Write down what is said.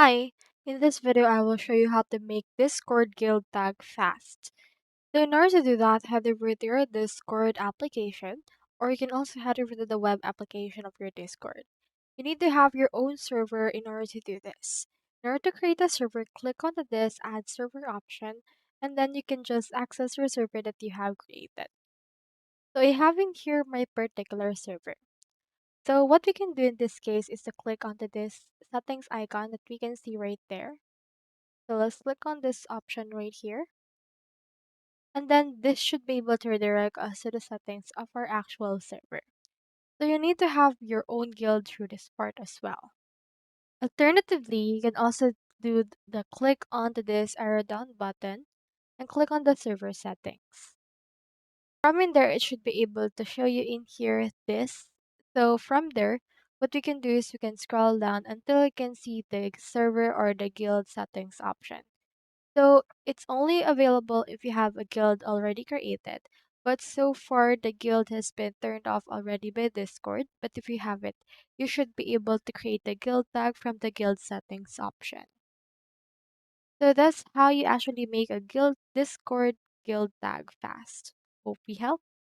Hi, in this video I will show you how to make Discord guild tag fast. So in order to do that, head over to your Discord application, or you can also head over to the web application of your Discord. You need to have your own server in order to do this. In order to create a server, click on this add server option, and then you can just access your server that you have created. So I have in here my particular server. So what we can do in this case is to click onto this settings icon that we can see right there. So let's click on this option right here. And then this should be able to redirect us to the settings of our actual server. So you need to have your own guild through this part as well. Alternatively, you can also do the click onto this arrow down button and click on the server settings. From in there, it should be able to show you in here this. So from there, what we can do is we can scroll down until you can see the server or the guild settings option. So it's only available if you have a guild already created. But so far, the guild has been turned off already by Discord. But if you have it, you should be able to create the guild tag from the guild settings option. So that's how you actually make a guild Discord guild tag fast. Hope we helped.